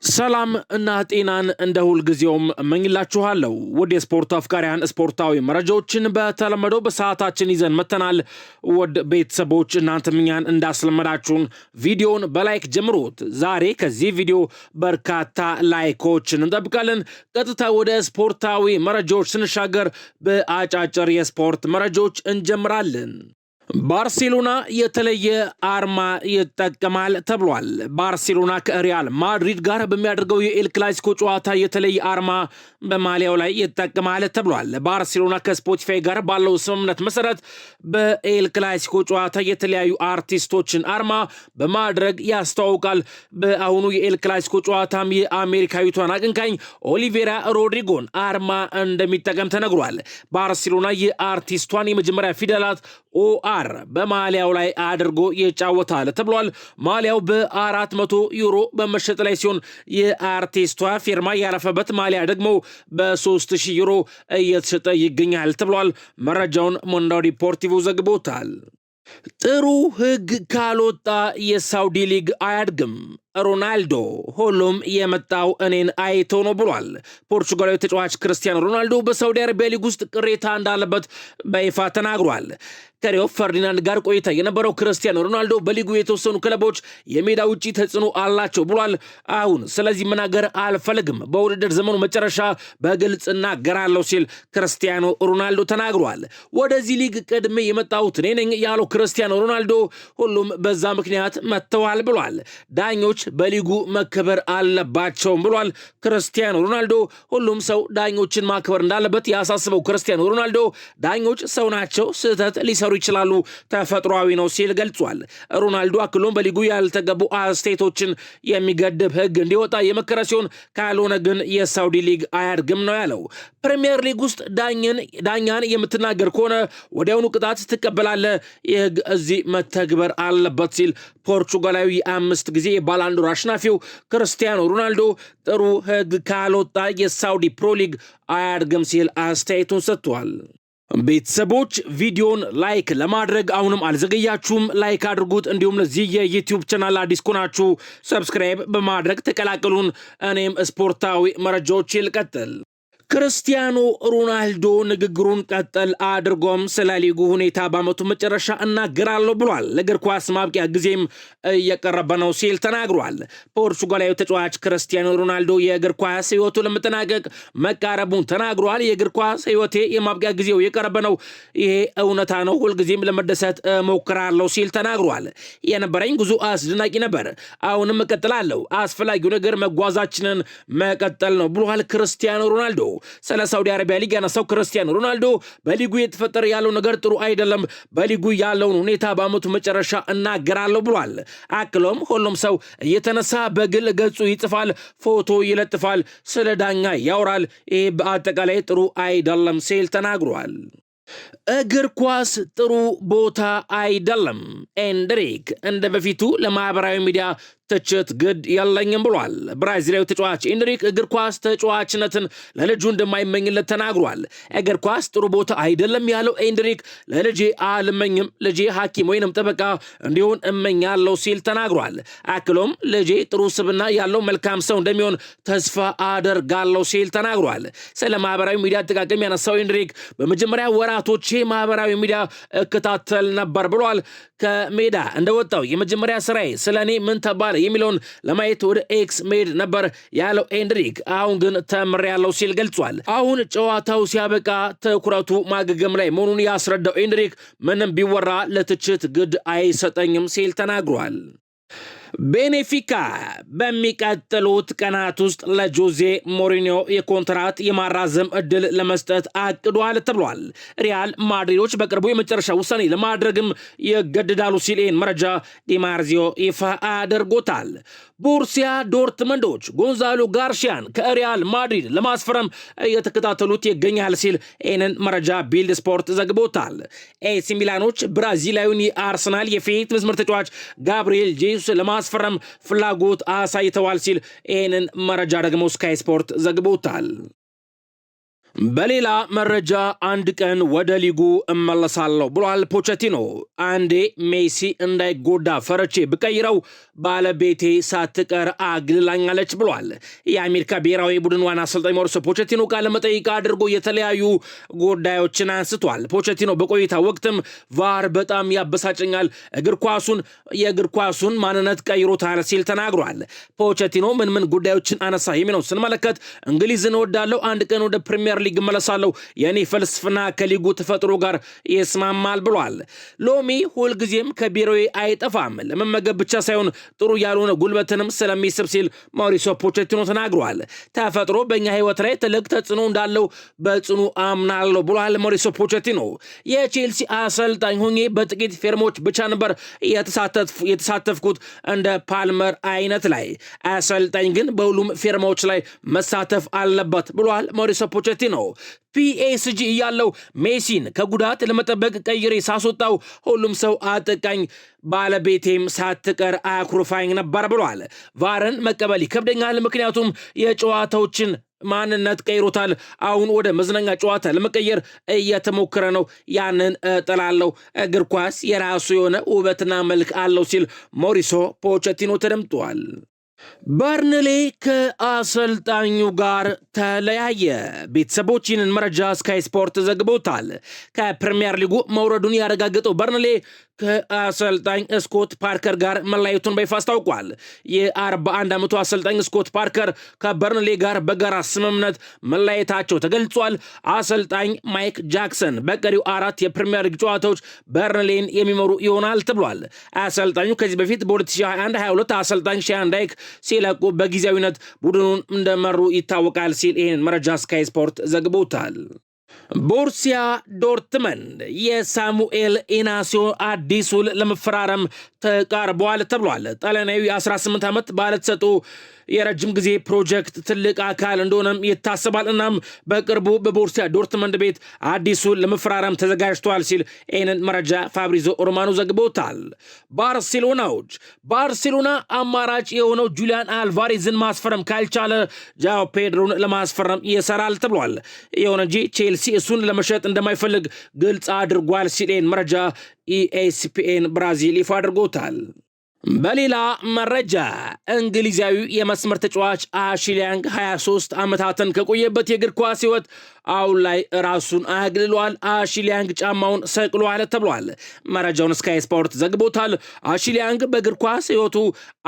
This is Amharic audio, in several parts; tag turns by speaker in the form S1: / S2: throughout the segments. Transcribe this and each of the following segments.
S1: ሰላም እና ጤናን እንደ ሁል ጊዜውም እመኝላችኋለሁ። ወደ ስፖርት አፍቃሪያን ስፖርታዊ መረጃዎችን በተለመደው በሰዓታችን ይዘን መተናል። ወደ ቤተሰቦች እናንተም እኛን እንዳስለመዳችሁን ቪዲዮን በላይክ ጀምሩት። ዛሬ ከዚህ ቪዲዮ በርካታ ላይኮችን እንጠብቃለን። ቀጥታ ወደ ስፖርታዊ መረጃዎች ስንሻገር በአጫጭር የስፖርት መረጃዎች እንጀምራለን። ባርሴሎና የተለየ አርማ ይጠቀማል ተብሏል። ባርሴሎና ከሪያል ማድሪድ ጋር በሚያደርገው የኤል ክላሲኮ ጨዋታ የተለየ አርማ በማሊያው ላይ ይጠቀማል ተብሏል። ባርሴሎና ከስፖቲፋይ ጋር ባለው ስምምነት መሰረት በኤል ክላሲኮ ጨዋታ የተለያዩ አርቲስቶችን አርማ በማድረግ ያስተዋውቃል። በአሁኑ የኤል ክላሲኮ ጨዋታም የአሜሪካዊቷን አቀንቃኝ ኦሊቬራ ሮድሪጎን አርማ እንደሚጠቀም ተነግሯል። ባርሴሎና የአርቲስቷን የመጀመሪያ ፊደላት ኦአር በማሊያው ላይ አድርጎ ይጫወታል ተብሏል። ማሊያው በ400 ዩሮ በመሸጥ ላይ ሲሆን የአርቲስቷ ፊርማ ያረፈበት ማሊያ ደግሞ በ3000 ዩሮ እየተሸጠ ይገኛል ተብሏል። መረጃውን ሞንዶ ዲፖርቲቮ ዘግቦታል። ጥሩ ሕግ ካልወጣ የሳውዲ ሊግ አያድግም። ሮናልዶ ሁሉም የመጣው እኔን አይቶ ነው ብሏል። ፖርቹጋላዊ ተጫዋች ክርስቲያኖ ሮናልዶ በሳውዲ አረቢያ ሊግ ውስጥ ቅሬታ እንዳለበት በይፋ ተናግሯል። ከሪዮ ፈርዲናንድ ጋር ቆይታ የነበረው ክርስቲያኖ ሮናልዶ በሊጉ የተወሰኑ ክለቦች የሜዳ ውጪ ተጽዕኖ አላቸው ብሏል። አሁን ስለዚህ መናገር አልፈልግም፣ በውድድር ዘመኑ መጨረሻ በግልጽ እናገራለሁ ሲል ክርስቲያኖ ሮናልዶ ተናግሯል። ወደዚህ ሊግ ቀድሜ የመጣሁት እኔ ነኝ ያለው ክርስቲያኖ ሮናልዶ ሁሉም በዛ ምክንያት መጥተዋል ብሏል። ዳኞች በሊጉ መከበር አለባቸውም ብሏል ክርስቲያኖ ሮናልዶ። ሁሉም ሰው ዳኞችን ማክበር እንዳለበት ያሳስበው ክርስቲያኖ ሮናልዶ ዳኞች ሰው ናቸው፣ ስህተት ሊሰሩ ይችላሉ፣ ተፈጥሯዊ ነው ሲል ገልጿል። ሮናልዶ አክሎም በሊጉ ያልተገቡ አስተያየቶችን የሚገድብ ሕግ እንዲወጣ የመከረ ሲሆን ካልሆነ ግን የሳውዲ ሊግ አያድግም ነው ያለው። ፕሪሚየር ሊግ ውስጥ ዳኛን የምትናገር ከሆነ ወዲያውኑ ቅጣት ትቀበላለህ፣ ይህ ሕግ እዚህ መተግበር አለበት ሲል ፖርቹጋላዊ 5 ጊዜ የባላንዶር አሸናፊው ክርስቲያኖ ሮናልዶ ጥሩ ሕግ ካልወጣ የሳውዲ ፕሮ ሊግ አያድግም ሲል አስተያየቱን ሰጥቷል። ቤተሰቦች ቪዲዮን ላይክ ለማድረግ አሁንም አልዘገያችሁም፣ ላይክ አድርጉት። እንዲሁም ለዚህ የዩቲዩብ ቻናል አዲስ ከሆናችሁ ሰብስክራይብ በማድረግ ተቀላቀሉን። እኔም ስፖርታዊ መረጃዎች ይልቀጥል። ክርስቲያኖ ሮናልዶ ንግግሩን ቀጠል አድርጎም ስለ ሊጉ ሁኔታ በዓመቱ መጨረሻ እናገራለሁ ብሏል። ለእግር ኳስ ማብቂያ ጊዜም እየቀረበ ነው ሲል ተናግሯል። ፖርቹጋላዊ ተጫዋች ክርስቲያኖ ሮናልዶ የእግር ኳስ ሕይወቱ ለመጠናቀቅ መቃረቡን ተናግሯል። የእግር ኳስ ሕይወቴ የማብቂያ ጊዜው እየቀረበ ነው፣ ይሄ እውነታ ነው፣ ሁልጊዜም ለመደሰት እሞክራለሁ ሲል ተናግሯል። የነበረኝ ጉዞ አስደናቂ ነበር፣ አሁንም እቀጥላለሁ፣ አስፈላጊው ነገር መጓዛችንን መቀጠል ነው ብሏል ክርስቲያኖ ሮናልዶ። ስለ ሳውዲ አረቢያ ሊግ ያነሳው ክርስቲያኖ ሮናልዶ በሊጉ የተፈጠረ ያለው ነገር ጥሩ አይደለም፣ በሊጉ ያለውን ሁኔታ በዓመቱ መጨረሻ እናገራለሁ ብሏል። አክሎም ሁሉም ሰው እየተነሳ በግል ገጹ ይጽፋል፣ ፎቶ ይለጥፋል፣ ስለ ዳኛ ያወራል፣ ይህ በአጠቃላይ ጥሩ አይደለም ሲል ተናግሯል። እግር ኳስ ጥሩ ቦታ አይደለም። ኤንድሪክ እንደ በፊቱ ለማህበራዊ ሚዲያ ትችት ግድ የለኝም ብሏል። ብራዚላዊ ተጫዋች ኤንድሪክ እግር ኳስ ተጫዋችነትን ለልጁ እንደማይመኝለት ተናግሯል። እግር ኳስ ጥሩ ቦታ አይደለም ያለው ኤንድሪክ ለልጄ አልመኝም፣ ልጄ ሐኪም ወይንም ጠበቃ እንዲሆን እመኛለሁ ሲል ተናግሯል። አክሎም ልጄ ጥሩ ስብና ያለው መልካም ሰው እንደሚሆን ተስፋ አደርጋለሁ ሲል ተናግሯል። ስለ ማህበራዊ ሚዲያ አጠቃቀም ያነሳው ኤንድሪክ በመጀመሪያ ወራቶቼ ማህበራዊ ሚዲያ እከታተል ነበር ብሏል። ከሜዳ እንደወጣው የመጀመሪያ ስራዬ ስለኔ ምን ተባለ የሚለውን ለማየት ወደ ኤክስ መሄድ ነበር ያለው ኤንድሪክ አሁን ግን ተምሬያለሁ ሲል ገልጿል። አሁን ጨዋታው ሲያበቃ ትኩረቱ ማገገም ላይ መሆኑን ያስረዳው ኤንድሪክ ምንም ቢወራ ለትችት ግድ አይሰጠኝም ሲል ተናግሯል። ቤኔፊካ በሚቀጥሉት ቀናት ውስጥ ለጆዜ ሞሪኒዮ የኮንትራት የማራዘም እድል ለመስጠት አቅዷል ተብሏል። ሪያል ማድሪዶች በቅርቡ የመጨረሻ ውሳኔ ለማድረግም ይገደዳሉ ሲል ይህን መረጃ ዲማርዚዮ ይፋ አድርጎታል። ቦሩሲያ ዶርትመንዶች ጎንዛሎ ጋርሺያን ከሪያል ማድሪድ ለማስፈረም እየተከታተሉት ይገኛል ሲል ይህንን መረጃ ቢልድ ስፖርት ዘግቦታል። ኤሲ ሚላኖች ብራዚላዊውን የአርሰናል የፊት መስመር ተጫዋች ጋብሪኤል ጄሱስ ለማስፈረም ፍላጎት አሳይተዋል ሲል ይህንን መረጃ ደግሞ ስካይ ስፖርት ዘግቦታል። በሌላ መረጃ አንድ ቀን ወደ ሊጉ እመለሳለሁ ብሏል ፖቼቲኖ። አንዴ ሜሲ እንዳይጎዳ ፈረቼ ብቀይረው ባለቤቴ ሳትቀር አግልላኛለች ብሏል። የአሜሪካ ብሔራዊ ቡድን ዋና አሰልጣኝ ማውሪሲዮ ፖቼቲኖ ቃለ መጠይቅ አድርጎ የተለያዩ ጉዳዮችን አንስቷል። ፖቼቲኖ በቆይታ ወቅትም ቫር በጣም ያበሳጨኛል፣ የእግር ኳሱን ማንነት ቀይሮታል ሲል ተናግሯል። ፖቼቲኖ ምን ጉዳዮችን አነሳ የሚለውን ስንመለከት እንግሊዝን እወዳለሁ፣ አንድ ቀን ወደ ፕሪሚየር ሊግ መለሳለሁ፣ የኔ ፍልስፍና ከሊጉ ተፈጥሮ ጋር ይስማማል ብሏል። ሎሚ ሁልጊዜም ከቢሮዬ አይጠፋም፣ ለመመገብ ብቻ ሳይሆን ጥሩ ያልሆነ ጉልበትንም ስለሚስብ ሲል ማውሪሲዮ ፖቼቲኖ ተናግሯል። ተፈጥሮ በእኛ ህይወት ላይ ትልቅ ተጽዕኖ እንዳለው በጽኑ አምናለሁ ብሏል ማውሪሲዮ ፖቼቲኖ። የቼልሲ አሰልጣኝ ሆኜ በጥቂት ፊርሞች ብቻ ነበር የተሳተፍኩት እንደ ፓልመር አይነት ላይ፣ አሰልጣኝ ግን በሁሉም ፊርማዎች ላይ መሳተፍ አለበት ብሏል ማውሪሲዮ ፖቼቲኖ። ፒኤስጂ እያለው ሜሲን ከጉዳት ለመጠበቅ ቀይሬ ሳስወጣው ሁሉም ሰው አጠቃኝ፣ ባለቤቴም ሳትቀር አኩርፋኝ ነበር ብሏል። ቫርን መቀበል ይከብደኛል፣ ምክንያቱም የጨዋታዎችን ማንነት ቀይሮታል። አሁን ወደ መዝናኛ ጨዋታ ለመቀየር እየተሞከረ ነው። ያንን እጥላለሁ። እግር ኳስ የራሱ የሆነ ውበትና መልክ አለው ሲል ማውሪሲዮ ፖቼቲኖ ተደምጧል። በርንሌ ከአሰልጣኙ ጋር ተለያየ። ቤተሰቦች ይህንን መረጃ ስካይ ስፖርት ዘግቦታል። ከፕሪሚየር ሊጉ መውረዱን ያረጋገጠው በርንሌ ከአሰልጣኝ ስኮት ፓርከር ጋር መለያየቱን በይፋ አስታውቋል። የ41 ዓመቱ አሰልጣኝ ስኮት ፓርከር ከበርንሌ ጋር በጋራ ስምምነት መለያየታቸው ተገልጿል። አሰልጣኝ ማይክ ጃክሰን በቀሪው 4 የፕሪሚየር ሊግ ጨዋታዎች በርንሌን የሚመሩ ይሆናል ተብሏል። አሰልጣኙ ከዚህ በፊት በ2021-22 አሰልጣኝ ሻያን ዳይክ ሲለቁ በጊዜያዊነት ቡድኑን እንደመሩ ይታወቃል ሲል ይህን መረጃ ስካይ ስፖርት ዘግቦታል። ቦሩሲያ ዶርትመንድ የሳሙኤል ኢናሲዮ አዲስ ውል ለመፈራረም ተቃርበዋል ተብሏል። ጣሊያናዊ 18 ዓመት ባለተሰጥኦ የረጅም ጊዜ ፕሮጀክት ትልቅ አካል እንደሆነም ይታሰባል። እናም በቅርቡ በቦሩሲያ ዶርትመንድ ቤት አዲሱን ለመፈራረም ተዘጋጅቷል ሲል ይህንን መረጃ ፋብሪዞ ሮማኖ ዘግቦታል። ባርሴሎና አማራጭ የሆነው ጁሊያን አልቫሬዝን ማስፈረም ካልቻለ ጃኦ ፔድሮን ለማስፈረም ይሰራል ተብሏል። ይሁን እንጂ ቼልሲ እሱን ለመሸጥ እንደማይፈልግ ግልጽ አድርጓል ሲል ይህን መረጃ ኢኤስፒኤን ብራዚል ይፋ አድርጎታል። በሌላ መረጃ እንግሊዛዊ የመስመር ተጫዋች አሽሊ ያንግ 23 ዓመታትን ከቆየበት የእግር ኳስ ህይወት አሁን ላይ ራሱን አግልሏል። አሽሊ ያንግ ጫማውን ሰቅሏል ተብሏል። መረጃውን ስካይ ስፖርት ዘግቦታል። አሽሊ ያንግ በእግር ኳስ ህይወቱ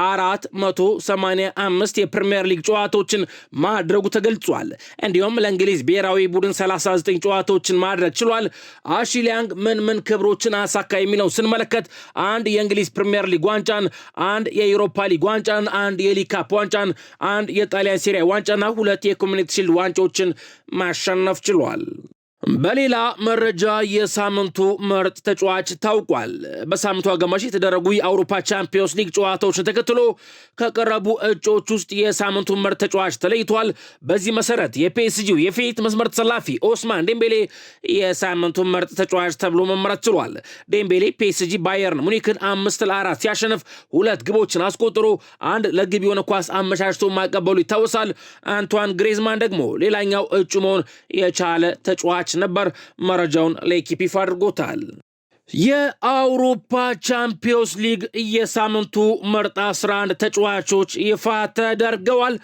S1: 485 የፕሪሚየር ሊግ ጨዋታዎችን ማድረጉ ተገልጿል። እንዲሁም ለእንግሊዝ ብሔራዊ ቡድን 39 ጨዋታዎችን ማድረግ ችሏል። አሽሊ ያንግ ምን ክብሮችን አሳካ የሚለው ስንመለከት አንድ የእንግሊዝ ፕሪሚየር ሊግ ዋንጫን፣ አንድ የዩሮፓ ሊግ ዋንጫን፣ አንድ የሊግ ካፕ ዋንጫን፣ አንድ የጣሊያን ሴሪያ ዋንጫና 2 የኮሚኒቲ ሺልድ ዋንጫዎችን ማሸነፍ ችሏል። በሌላ መረጃ የሳምንቱ ምርጥ ተጫዋች ታውቋል። በሳምንቱ አጋማሽ የተደረጉ የአውሮፓ ቻምፒዮንስ ሊግ ጨዋታዎችን ተከትሎ ከቀረቡ እጩዎች ውስጥ የሳምንቱ ምርጥ ተጫዋች ተለይቷል። በዚህ መሰረት የፒኤስጂው የፊት መስመር ተሰላፊ ኦስማን ዴምቤሌ የሳምንቱ ምርጥ ተጫዋች ተብሎ መመረጥ ችሏል። ዴምቤሌ ፒኤስጂ ባየርን ሙኒክን 5-4 ሲያሸንፍ 2 ግቦችን አስቆጥሮ 1 ለግብ የሆነ ኳስ አመቻችቶ ማቀበሉ ይታወሳል። አንቷን ግሬዝማን ደግሞ ሌላኛው እጩ መሆን የቻለ ተጫዋች ነበር። መረጃውን ለኢኪፕ ይፋ አድርጎታል። የአውሮፓ ቻምፒዮንስ ሊግ የሳምንቱ ምርጥ 11 ተጫዋቾች ይፋ ተደርገዋል።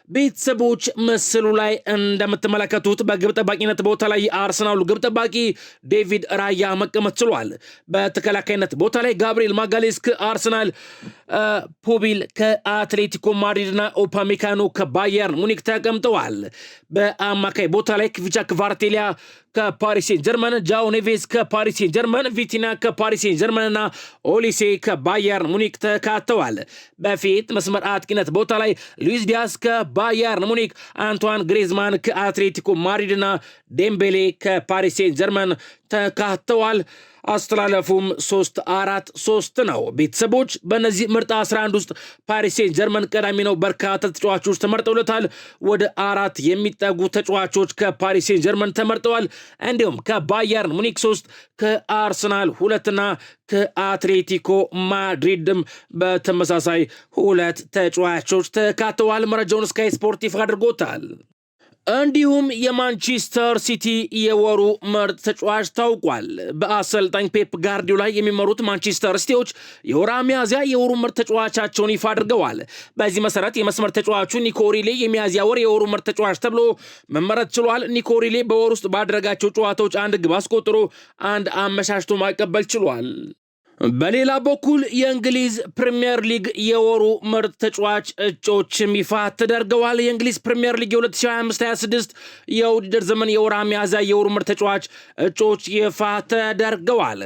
S1: ቤተሰቦች ምስሉ ላይ እንደምትመለከቱት በግብ ጠባቂነት ቦታ ላይ የአርሰናሉ ግብ ጠባቂ ዴቪድ ራያ መቀመጥ ችሏል። በተከላካይነት ቦታ ላይ ጋብሪኤል ማጋሌስ ከአርሰናል፣ ፖቢል ከአትሌቲኮ ማድሪድና ኦፓሜካኖ ከባየርን ሙኒክ ተቀምጠዋል። በአማካይ ቦታ ላይ ክቪቻ ክቫርቴሊያ ከፓሪስ ሴን ጀርመን፣ ጃኦ ኔቬስ ከፓሪስ ሴን ጀርመን፣ ቪቲና ከፓሪስ ሴን ጀርመን እና ኦሊሴ ከባየርን ሙኒክ ተካተዋል። በፊት መስመር አጥቂነት ቦታ ላይ ሉዊስ ዲያስ ከባየርን ሙኒክ፣ አንቷን ግሬዝማን ከአትሌቲኮ ማድሪድ እና ዴምቤሌ ከፓሪስ ሴን ጀርመን ተካተዋል። አስተላለፉም 3-4-3 ነው። ቤተሰቦች በእነዚህ ምርጥ 11 ውስጥ ፓሪስ ሴን ጀርመን ቀዳሚ ነው። በርካታ ተጫዋቾች ተመርጠውለታል። ወደ 4 የሚጠጉ ተጫዋቾች ከፓሪስ ሴን ጀርመን ተመርጠዋል። እንዲሁም ከባየርን ሙኒክ 3፣ ከአርሰናል 2ና ከአትሌቲኮ ማድሪድም በተመሳሳይ 2 ተጫዋቾች ተካተዋል። መረጃውን ስካይ ስፖርት ይፋ አድርጎታል። እንዲሁም የማንቸስተር ሲቲ የወሩ ምርጥ ተጫዋች ታውቋል። በአሰልጣኝ ፔፕ ጋርዲዮላ የሚመሩት ማንቸስተር ሲቲዎች የወርሃ ሚያዝያ የወሩ ምርጥ ተጫዋቻቸውን ይፋ አድርገዋል። በዚህ መሰረት የመስመር ተጫዋቹ ኒኮ ሪሌ የሚያዝያ ወር የወሩ ምርጥ ተጫዋች ተብሎ መመረጥ ችሏል። ኒኮ ሪሌ በወር ውስጥ ባደረጋቸው ጨዋታዎች አንድ ግብ አስቆጥሮ አንድ አመሻሽቶ ማቀበል ችሏል። በሌላ በኩል የእንግሊዝ ፕሪሚየር ሊግ የወሩ ምርጥ ተጫዋች እጩዎችም ይፋ ተደርገዋል። የእንግሊዝ ፕሪሚየር ሊግ የ2025-26 የውድድር ዘመን የወርሃ ሚያዝያ የወሩ ምርጥ ተጫዋች እጩዎች ይፋ ተደርገዋል።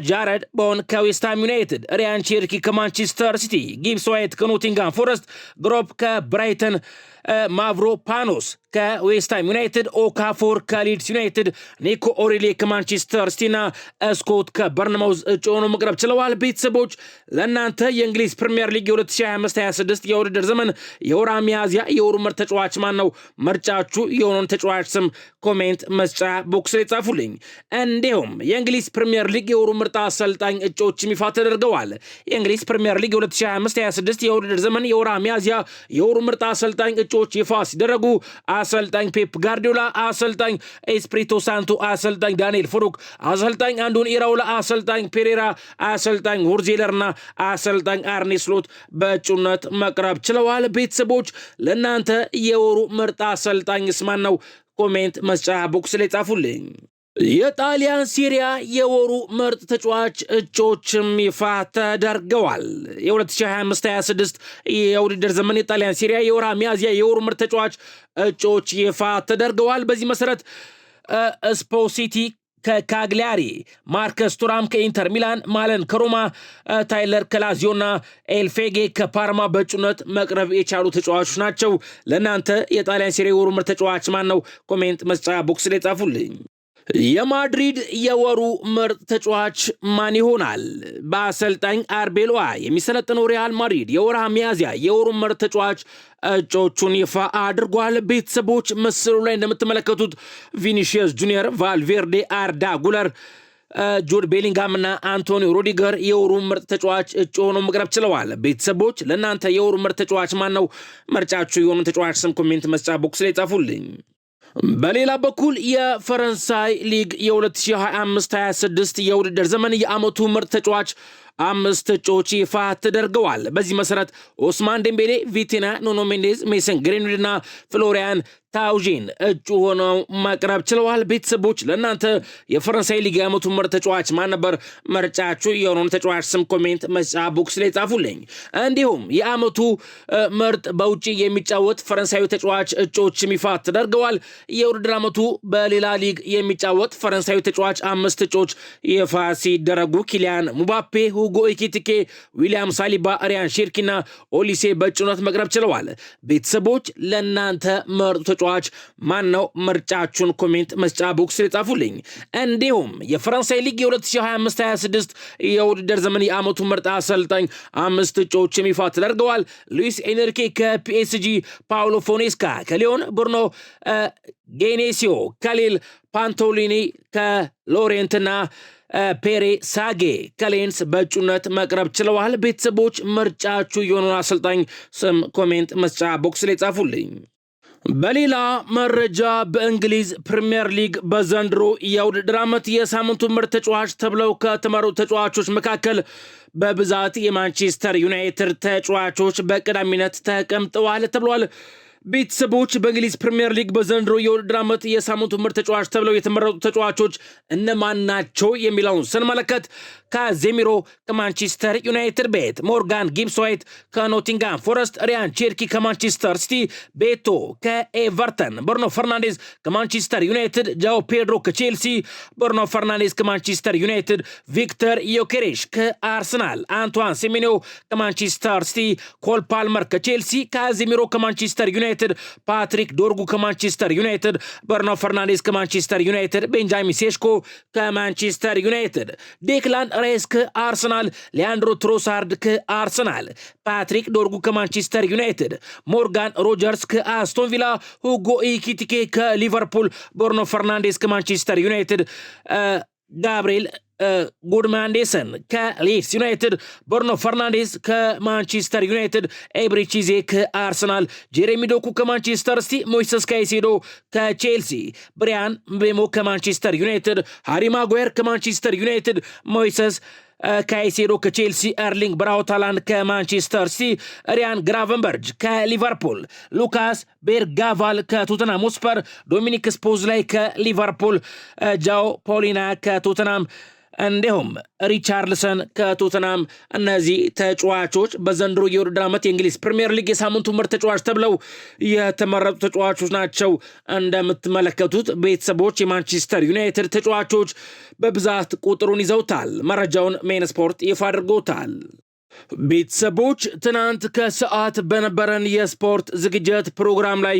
S1: ጃረድ ቦን ከዌስትሃም ዩናይትድ፣ ሪያን ቼርኪ ከማንቸስተር ሲቲ፣ ጊብስ ዋይት ከኖቲንጋም ፎረስት፣ ግሮፕ ከብራይተን፣ ማቭሮፓኖስ ከዌስትሃም ዩናይትድ፣ ኦካፎር ከሊድስ ዩናይትድ፣ ኒኮ ኦሪሌ ከማንቸስተር ሲቲና ስኮት ከበርንማውዝ እጩ ሆነው መቅረብ ችለዋል። ቤተሰቦች ለእናንተ የእንግሊዝ ፕሪሚየር ሊግ የ2025-26 የውድድር ዘመን የወርሃ ሚያዝያ የወሩ ምርጥ ተጫዋች ማን ነው? ምርጫችሁ የሆነውን ተጫዋች ስም ኮሜንት መስጫ ቦክስ ላይ ጻፉልኝ። እንዲሁም የእንግሊዝ ፕሪሚየር ሊግ የወሩ ምርጥ አሰልጣኝ እጩዎችም ይፋ ተደርገዋል። የእንግሊዝ ፕሪሚየር ሊግ የ2025-26 የውድድር ዘመን የወርሃ ሚያዝያ የወሩ ምርጥ አሰልጣኝ እጩዎች ይፋ ሲደረጉ አሰልጣኝ ፔፕ ጋርዲዮላ፣ አሰልጣኝ ኤስፕሪቶ ሳንቶ፣ አሰልጣኝ ዳንኤል ፍሩክ፣ አሰልጣኝ አንዶኒ ኢራኦላ፣ አሰልጣኝ ፔሬራ፣ አሰልጣኝ ሁርዜለርና አሰልጣኝ አርኔ ስሎት በእጩነት መቅረብ ችለዋል። ቤተሰቦች ለእናንተ የወሩ ምርጥ አሰልጣኝ ስማን ነው? ኮሜንት መስጫ ቦክስ ላይ ጻፉልኝ። የጣሊያን ሲሪያ የወሩ ምርጥ ተጫዋች እጩዎችም ይፋ ተደርገዋል። የ2025-26 የውድድር ዘመን የጣሊያን ሲሪያ የወርሃ ሚያዝያ የወሩ ምርጥ ተጫዋች እጩዎች ይፋ ተደርገዋል። በዚህ መሰረት ስፖሲቲ ከካግሊያሪ፣ ማርከስ ቱራም ከኢንተር ሚላን፣ ማለን ከሮማ፣ ታይለር ከላዚዮና ኤልፌጌ ከፓርማ በእጩነት መቅረብ የቻሉ ተጫዋቾች ናቸው። ለእናንተ የጣሊያን ሲሪያ የወሩ ምርጥ ተጫዋች ማን ነው? ኮሜንት መስጫ ቦክስ ላይ ጻፉልኝ። የማድሪድ የወሩ ምርጥ ተጫዋች ማን ይሆናል? በአሰልጣኝ አርቤሎአ የሚሰለጥነው ሪያል ማድሪድ የወርሃ ሚያዝያ የወሩ ምርጥ ተጫዋች እጩዎቹን ይፋ አድርጓል። ቤተሰቦች ምስሉ ላይ እንደምትመለከቱት ቪኒሺየስ ጁኒየር፣ ቫልቬርዴ፣ አርዳ ጉለር፣ ጁድ ቤሊንጋም እና አንቶኒ ሩዲገር የወሩ ምርጥ ተጫዋች እጩ ሆነው መቅረብ ችለዋል። ቤተሰቦች ለእናንተ የወሩ ምርጥ ተጫዋች ማን ነው? ምርጫችሁ የሆኑ ተጫዋች ስም ኮሜንት መስጫ ቦክስ ላይ ጻፉልኝ። በሌላ በኩል የፈረንሳይ ሊግ የ2025-26 የውድድር ዘመን የዓመቱ ምርጥ ተጫዋች 5 እጩዎች ይፋ ተደርገዋል። በዚህ መሰረት ኦስማን ዴምቤሌ፣ ቪቲና፣ ኑኖ ሜንዴዝ፣ ሜሰን ግሪንውድ እና ፍሎሪያን ታውጂን እጩ ሆነው ማቅረብ ችለዋል። ቤተሰቦች ለእናንተ የፈረንሳይ ሊግ የዓመቱ ምርጥ ተጫዋች ማን ነበር? ምርጫችሁ የሆነውን ተጫዋች ስም ኮሜንት መስጫ ቦክስ ላይ ጻፉልኝ። እንዲሁም የዓመቱ ምርጥ በውጭ የሚጫወት ፈረንሳዊ ተጫዋች እጩዎችም ይፋ ተደርገዋል። የውድድር ዓመቱ በሌላ ሊግ የሚጫወት ፈረንሳዊ ተጫዋች 5 እጩዎች ይፋ ሲደረጉ ኪሊያን ሙባፔ፣ ሁጎ ኢኪቲኬ፣ ዊሊያም ሳሊባ፣ ሪያን ሼርኪና ኦሊሴ በእጩነት መቅረብ ችለዋል። ቤተሰቦች ለእናንተ ምርጡ ተጫዋች ማን ነው? ምርጫችሁን ኮሜንት መስጫ ቦክስ ላይ ጻፉልኝ። እንዲሁም የፈረንሳይ ሊግ የ2025-26 የውድድር ዘመን የዓመቱ ምርጥ አሰልጣኝ 5 እጩዎችም ይፋ ተደርገዋል። ሉዊስ ኤንሪኬ ከፒኤስጂ፣ ፓውሎ ፎኔስካ ከሊዮን፣ ብሩኖ ጌኔሲዮ ከሊል፣ ፓንቶሊኒ ከሎሬንትና ፔሬ ሳጌ ከሌንስ በእጩነት መቅረብ ችለዋል። ቤተሰቦች ምርጫችሁ የሆነውን አሰልጣኝ ስም ኮሜንት መስጫ ቦክስ ላይ ጻፉልኝ። በሌላ መረጃ በእንግሊዝ ፕሪሚየር ሊግ በዘንድሮ የውድድር ዓመት የሳምንቱ ምርጥ ተጫዋች ተብለው ከተመረጡ ተጫዋቾች መካከል በብዛት የማንቸስተር ዩናይትድ ተጫዋቾች በቀዳሚነት ተቀምጠዋል ተብሏል። ቤተሰቦች በእንግሊዝ ፕሪሚየር ሊግ በዘንድሮ የውድድር ዓመት የሳምንቱ ምርጥ ተጫዋች ተብለው የተመረጡ ተጫዋቾች እነማን ናቸው የሚለውን ስንመለከት ካዜሚሮ ከማንቸስተር ዩናይትድ ቤት፣ ሞርጋን ጊብስ ዋይት ከኖቲንጋም ፎረስት፣ ሪያን ቼርኪ ከማንቸስተር ሲቲ፣ ቤቶ ከኤቨርተን፣ ብሩኖ ፈርናንዴዝ ከማንቸስተር ዩናይትድ፣ ጃኦ ፔድሮ ከቼልሲ፣ ብሩኖ ፈርናንዴዝ ከማንቸስተር ዩናይትድ፣ ቪክተር ዮኬሬሽ ከአርሰናል፣ አንቷን ሴሜንዮ ከማንቸስተር ሲቲ፣ ኮል ፓልመር ከቼልሲ፣ ካዜሚሮ ከማንቸስተር ዩናይትድ፣ ፓትሪክ ዶርጉ ከማንቸስተር ዩናይትድ፣ ብሩኖ ፈርናንዴዝ ከማንቸስተር ዩናይትድ፣ ቤንጃሚን ሴሽኮ ከማንቸስተር ዩናይትድ፣ ዴክላን ራይስ ከአርሰናል፣ ሊያንድሮ ትሮሳርድ ከአርሰናል፣ ፓትሪክ ዶርጉ ከማንቸስተር ዩናይትድ፣ ሞርጋን ሮጀርስ ከአስቶን ቪላ፣ ሁጎ ኢኪቲኬ ከሊቨርፑል፣ ብሩኖ ፈርናንዴዝ ከማንቸስተር ዩናይትድ፣ ጋብሪኤል ጉድማንዴሰን ከሊድስ ዩናይትድ፣ ብሩኖ ፈርናንዴዝ ከማንቸስተር ዩናይትድ፣ ኤብሪቺዜ ከአርሰናል፣ ጄሬሚ ዶኩ ከማንቸስተር ሲቲ፣ ሞይሰስ ካይሴዶ ከቼልሲ፣ ብሪያን ቤሞ ከማንቸስተር ዩናይትድ፣ ሃሪ ማጓየር ከማንቸስተር ዩናይትድ፣ ሞይሰስ ካይሴዶ ከቼልሲ፣ ኤርሊንግ ብራውት ሃላንድ ከማንቸስተር ሲቲ፣ ሪያን ግራቨንበርጅ ከሊቨርፑል፣ ሉካስ ቤርጋቫል ከቶተናም ሆትስፐር፣ ዶሚኒክ ስፖዝላይ ከሊቨርፑል፣ ጃኦ ፖሊና ከቶተናም እንዲሁም ሪቻርልሰን ከቶተናም። እነዚህ ተጫዋቾች በዘንድሮ የውድድር ዓመት የእንግሊዝ ፕሪሚየር ሊግ የሳምንቱ ምርጥ ተጫዋች ተብለው የተመረጡ ተጫዋቾች ናቸው። እንደምትመለከቱት ቤተሰቦች የማንቸስተር ዩናይትድ ተጫዋቾች በብዛት ቁጥሩን ይዘውታል። መረጃውን ሜን ስፖርት ይፋ አድርጎታል። ቤተሰቦች ትናንት ከሰዓት በነበረን የስፖርት ዝግጅት ፕሮግራም ላይ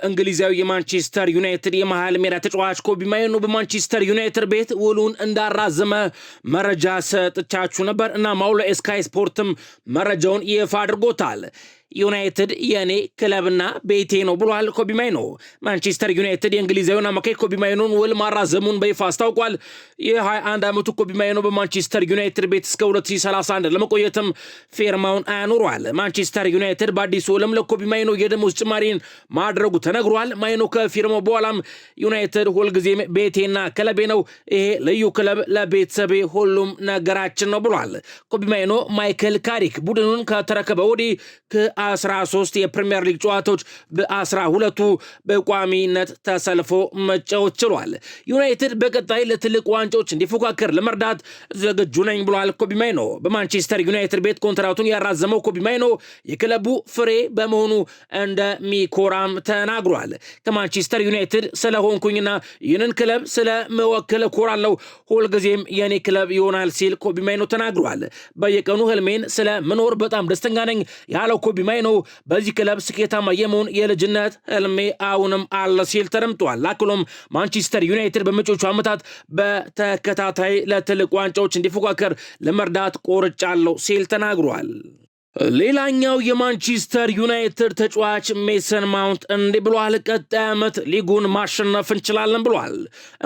S1: እንግሊዛዊ የማንቸስተር ዩናይትድ የመሃል ሜዳ ተጫዋች ኮቢ ማይኖ በማንቸስተር ዩናይትድ ቤት ውሉን እንዳራዘመ መረጃ ሰጥቻችሁ ነበር እና ማውሎ ስካይ ስፖርትም መረጃውን ይፋ አድርጎታል። ዩናይትድ የኔ ክለብና ቤቴ ነው ብሏል ኮቢ ማይኖ። ማንቸስተር ዩናይትድ የእንግሊዛዊውን አማካይ ኮቢ ማይኖን ውል ማራዘሙን በይፋ አስታውቋል። የ21 ዓመቱ ኮቢ ማይኖ በማንቸስተር ዩናይትድ ቤት እስከ 2031 ለመቆየትም ፊርማውን አያኑሯል። ማንቸስተር ዩናይትድ በአዲሱ ውልም ለኮቢ ማይኖ የደሞዝ ጭማሪን ማድረጉ ተነግሯል። ማይኖ ከፊርማው በኋላም ዩናይትድ ሁልጊዜም ቤቴና ክለቤ ነው፣ ይሄ ልዩ ክለብ ለቤተሰቤ ሁሉም ነገራችን ነው ብሏል። ኮቢ ማይኖ ማይክል ካሪክ ቡድኑን ከተረከበ ወዲህ ከ13 የፕሪሚየር ሊግ ጨዋታዎች በ12ቱ በቋሚነት ተሰልፎ መጫወት ችሏል። ዩናይትድ በቀጣይ ለትልቅ ዋንጫዎች እንዲፎካከር ለመርዳት ዝግጁ ነኝ ብሏል ኮቢ ማይኖ። በማንቸስተር ዩናይትድ ቤት ኮንትራቱን ያራዘመው ኮቢ ማይኖ የክለቡ ፍሬ በመሆኑ እንደሚኮራም ተናግሯል። ከማንቸስተር ዩናይትድ ስለሆንኩኝና ይህንን ክለብ ስለመወከል እኮራለሁ፣ ሁልጊዜም የኔ ክለብ ይሆናል ሲል ኮቢ ማይኖ ተናግሯል። በየቀኑ ህልሜን ስለምኖር በጣም ደስተኛ ነኝ ያለው ኮቢ ማይኖ በዚህ ክለብ ስኬታማ የመሆን የልጅነት ህልሜ አሁንም አለ ሲል ተደምጧል። አክሎም ማንቸስተር ዩናይትድ በመጪዎቹ ዓመታት በተከታታይ ለትልቅ ዋንጫዎች እንዲፎካከር ለመርዳት ቆርጫለሁ ሲል ተናግሯል። ሌላኛው የማንቸስተር ዩናይትድ ተጫዋች ሜሰን ማውንት እንዲህ ብሏል። ቀጣይ ዓመት ሊጉን ማሸነፍ እንችላለን ብሏል።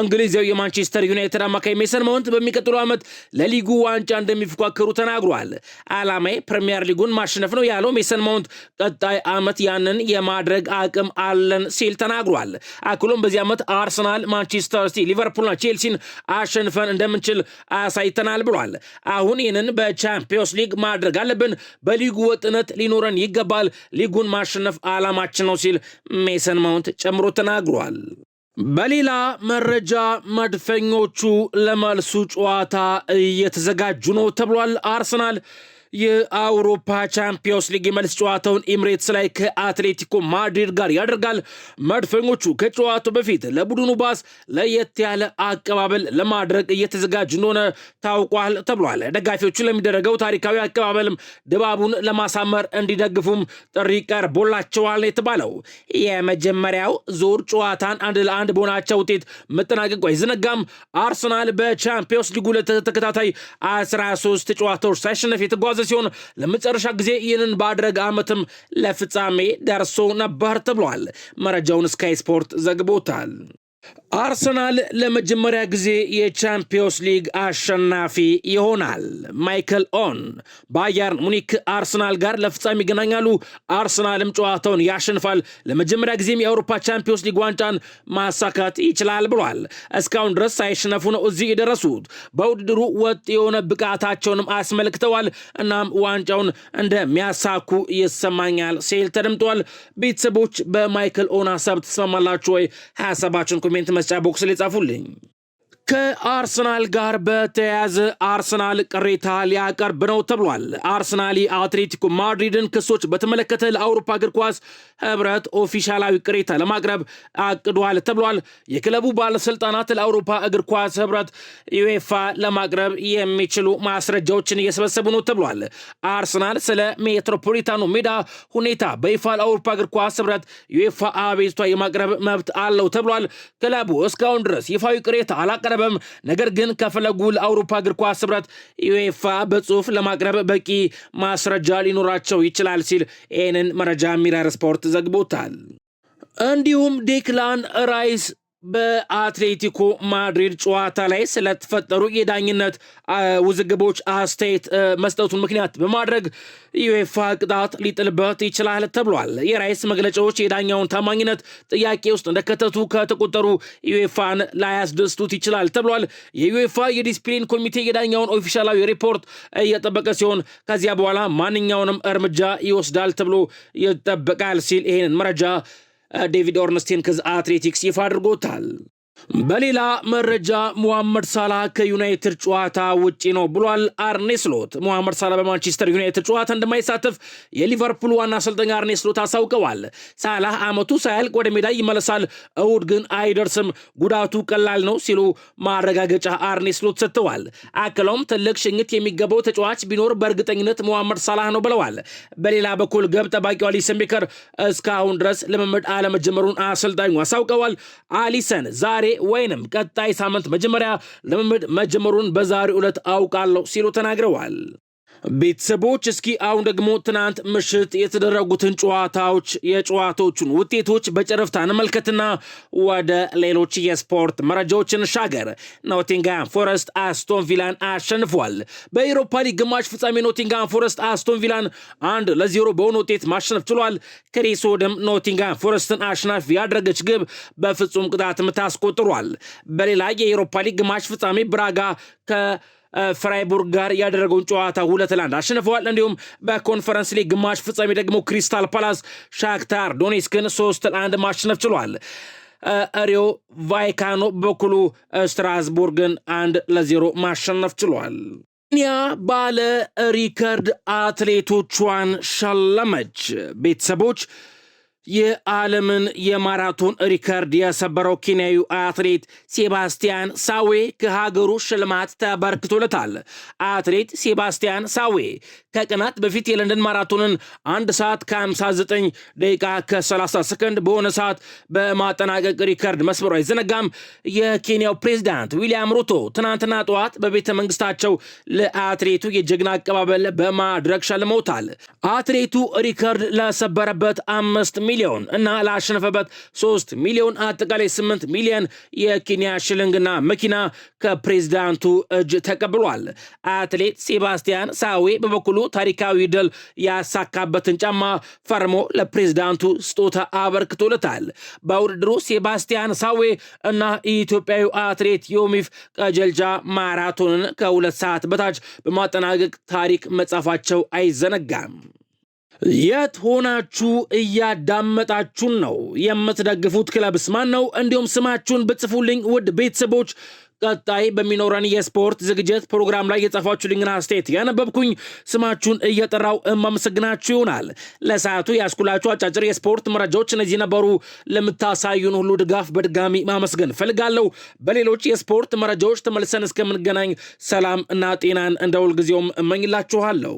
S1: እንግሊዛዊ የማንቸስተር ዩናይትድ አማካይ ሜሰን ማውንት በሚቀጥለው ዓመት ለሊጉ ዋንጫ እንደሚፎካከሩ ተናግሯል። ዓላማዬ ፕሪሚየር ሊጉን ማሸነፍ ነው ያለው ሜሰን ማውንት ቀጣይ ዓመት ያንን የማድረግ አቅም አለን ሲል ተናግሯል። አክሎም በዚህ ዓመት አርሰናል፣ ማንቸስተር ሲቲ፣ ሊቨርፑልና ቼልሲን አሸንፈን እንደምንችል አሳይተናል ብሏል። አሁን ይህንን በቻምፒዮንስ ሊግ ማድረግ አለብን፣ በሊጉ ወጥነት ሊኖረን ይገባል፣ ሊጉን ማሸነፍ ዓላማችን ነው ሲል ሜሰን ማውንት ጨምሮ ተናግሯል። በሌላ መረጃ መድፈኞቹ ለመልሱ ጨዋታ እየተዘጋጁ ነው ተብሏል። አርሰናል የአውሮፓ ቻምፒዮንስ ሊግ የመልስ ጨዋታውን ኤምሬትስ ላይ ከአትሌቲኮ ማድሪድ ጋር ያደርጋል። መድፈኞቹ ከጨዋታው በፊት ለቡድኑ ባስ ለየት ያለ አቀባበል ለማድረግ እየተዘጋጁ እንደሆነ ታውቋል ተብሏል። ደጋፊዎቹ ለሚደረገው ታሪካዊ አቀባበልም ድባቡን ለማሳመር እንዲደግፉም ጥሪ ቀርቦላቸዋል የተባለው የመጀመሪያው ዙር ጨዋታን 1-1 በሆናቸው ውጤት መጠናቀቁ አይዘነጋም። አርሰናል በቻምፒዮንስ ሊጉ ለተከታታይ 13 ጨዋታዎች ሳይሸነፍ የተጓዘ ሲሆን ለመጨረሻ ጊዜ ይህንን ባደረገ ዓመትም ለፍጻሜ ደርሶ ነበር ተብሏል። መረጃውን ስካይ ስፖርት ዘግቦታል። አርሰናል ለመጀመሪያ ጊዜ የቻምፒዮንስ ሊግ አሸናፊ ይሆናል። ማይክል ኦን ባየርን ሙኒክ አርሰናል ጋር ለፍጻሜ ይገናኛሉ። አርሰናልም ጨዋታውን ያሸንፋል፣ ለመጀመሪያ ጊዜም የአውሮፓ ቻምፒዮንስ ሊግ ዋንጫን ማሳካት ይችላል ብሏል። እስካሁን ድረስ ሳይሸነፉ ነው እዚህ የደረሱት። በውድድሩ ወጥ የሆነ ብቃታቸውንም አስመልክተዋል። እናም ዋንጫውን እንደሚያሳኩ ይሰማኛል ሲል ተደምጧል። ቤተሰቦች በማይክል ኦን ሀሳብ ተስማማላችሁ ወይ? ሀሳባችሁን ኮሜንት መስጫ ቦክስ ላይ ጻፉልኝ። ከአርሰናል ጋር በተያያዘ አርሰናል ቅሬታ ሊያቀርብ ነው ተብሏል። አርሰናል የአትሌቲኮ ማድሪድን ክሶች በተመለከተ ለአውሮፓ እግር ኳስ ህብረት ኦፊሻላዊ ቅሬታ ለማቅረብ አቅዷል ተብሏል። የክለቡ ባለስልጣናት ለአውሮፓ እግር ኳስ ህብረት ዩኤፋ ለማቅረብ የሚችሉ ማስረጃዎችን እየሰበሰቡ ነው ተብሏል። አርሰናል ስለ ሜትሮፖሊታኑ ሜዳ ሁኔታ በይፋ ለአውሮፓ እግር ኳስ ህብረት ዩኤፋ አቤቱታ የማቅረብ መብት አለው ተብሏል። ክለቡ እስካሁን ድረስ ይፋዊ ቅሬታ አላቀረበም። ነገር ግን ከፈለጉ ለአውሮፓ እግር ኳስ ህብረት ዩኤፋ በጽሁፍ ለማቅረብ በቂ ማስረጃ ሊኖራቸው ይችላል ሲል ይህንን መረጃ ሚረር ስፖርት ዘግቦታል። እንዲሁም ዴክላን ራይስ በአትሌቲኮ ማድሪድ ጨዋታ ላይ ስለተፈጠሩ የዳኝነት ውዝግቦች አስተያየት መስጠቱን ምክንያት በማድረግ ዩኤፋ ቅጣት ሊጥልበት ይችላል ተብሏል። የራይስ መግለጫዎች የዳኛውን ታማኝነት ጥያቄ ውስጥ እንደከተቱ ከተቆጠሩ ዩኤፋን ላያስደስቱት ይችላል ተብሏል። የዩኤፋ የዲስፕሊን ኮሚቴ የዳኛውን ኦፊሻላዊ ሪፖርት እየጠበቀ ሲሆን ከዚያ በኋላ ማንኛውንም እርምጃ ይወስዳል ተብሎ ይጠበቃል ሲል ይህንን መረጃ ዴቪድ ኦርንስቴን ከዚ አትሌቲክስ ይፋ አድርጎታል። በሌላ መረጃ ሙሐመድ ሳላህ ከዩናይትድ ጨዋታ ውጪ ነው ብሏል አርኔ ስሎት። ሙሐመድ ሳላህ በማንቸስተር ዩናይትድ ጨዋታ እንደማይሳተፍ የሊቨርፑል ዋና አሰልጣኝ አርኔ ስሎት አሳውቀዋል። ሳላህ አመቱ ሳያልቅ ወደ ሜዳ ይመለሳል፣ እሁድ ግን አይደርስም፣ ጉዳቱ ቀላል ነው ሲሉ ማረጋገጫ አርኔ ስሎት ሰጥተዋል። አክለውም ትልቅ ሽኝት የሚገባው ተጫዋች ቢኖር በእርግጠኝነት ሙሐመድ ሳላህ ነው ብለዋል። በሌላ በኩል ግብ ጠባቂው አሊሰን ቤከር እስካሁን ድረስ ልምምድ አለመጀመሩን አሰልጣኙ አሳውቀዋል። አሊሰን ዛሬ ወይንም ቀጣይ ሳምንት መጀመሪያ ልምምድ መጀመሩን በዛሬው ዕለት አውቃለሁ ሲሉ ተናግረዋል። ቤተሰቦች እስኪ አሁን ደግሞ ትናንት ምሽት የተደረጉትን የጨዋታዎቹን ውጤቶች በጨረፍታ እንመልከትና ወደ ሌሎች የስፖርት መረጃዎችን ሻገር። ኖቲንጋም ፎረስት አስቶን ቪላን አሸንፏል። በኤሮፓ ሊግ ግማሽ ፍጻሜ ኖቲንጋም ፎረስት አስቶን ቪላን 1-0 በሆነ ውጤት ማሸነፍ ችሏል። ክሪስ ወድም ኖቲንጋም ፎረስትን አሸናፊ ያደረገች ግብ በፍጹም ቅጣት ምት አስቆጥሯል። በሌላ የኤሮፓ ሊግ ግማሽ ፍጻሜ ብራጋ ፍራይቡርግ ጋር ያደረገውን ጨዋታ 2-1 አሸንፈዋል። እንዲሁም በኮንፈረንስ ሊግ ግማሽ ፍጻሜ ደግሞ ክሪስታል ፓላስ ሻክታር ዶኔስክን 3-1 ማሸነፍ ችሏል። ሪዮ ቫይካኖ በኩሉ ስትራስቡርግን 1-0 ማሸነፍ ችሏል። ኬንያ ባለ ሪከርድ አትሌቶቿን ሸለመች። ቤተሰቦች የዓለምን የማራቶን ሪከርድ የሰበረው ኬንያዊ አትሌት ሴባስቲያን ሳዌ ከሀገሩ ሽልማት ተበርክቶለታል። አትሌት ሴባስቲያን ሳዌ ከቀናት በፊት የለንደን ማራቶንን 1 ሰዓት ከ59 ደቂቃ ከ30 ሰከንድ በሆነ ሰዓት በማጠናቀቅ ሪከርድ መስበሩ አይዘነጋም። የኬንያው ፕሬዝዳንት ዊሊያም ሩቶ ትናንትና ጠዋት በቤተ መንግስታቸው ለአትሌቱ የጀግና አቀባበል በማድረግ ሸልመውታል። አትሌቱ ሪከርድ ለሰበረበት 5 ሚሊዮን እና ላሸነፈበት 3 ሚሊዮን አጠቃላይ 8 ሚሊዮን የኬንያ ሽልንግና መኪና ከፕሬዝዳንቱ እጅ ተቀብሏል። አትሌት ሴባስቲያን ሳዌ በበኩሉ ታሪካዊ ድል ያሳካበትን ጫማ ፈርሞ ለፕሬዝዳንቱ ስጦታ አበርክቶለታል። በውድድሩ ሴባስቲያን ሳዌ እና ኢትዮጵያዊ አትሌት ዮሚፍ ቀጀልቻ ማራቶንን ከ2 ሰዓት በታች በማጠናቀቅ ታሪክ መጻፋቸው አይዘነጋም። የት ሆናችሁ እያዳመጣችሁን ነው? የምትደግፉት ክለብስ ማን ነው? እንዲሁም ስማችሁን ብጽፉልኝ ውድ ቤተሰቦች ቀጣይ በሚኖረን የስፖርት ዝግጅት ፕሮግራም ላይ የጻፋችሁልኝን አስተያየት ያነበብኩኝ ስማችሁን እየጠራው እማመሰግናችሁ ይሆናል። ለሰዓቱ ያስኩላችሁ አጫጭር የስፖርት መረጃዎች እነዚህ ነበሩ። ለምታሳዩን ሁሉ ድጋፍ በድጋሚ ማመስገን ፈልጋለሁ። በሌሎች የስፖርት መረጃዎች ተመልሰን እስከምንገናኝ ሰላም እና ጤናን እንደ ሁልጊዜውም እመኝላችኋለሁ።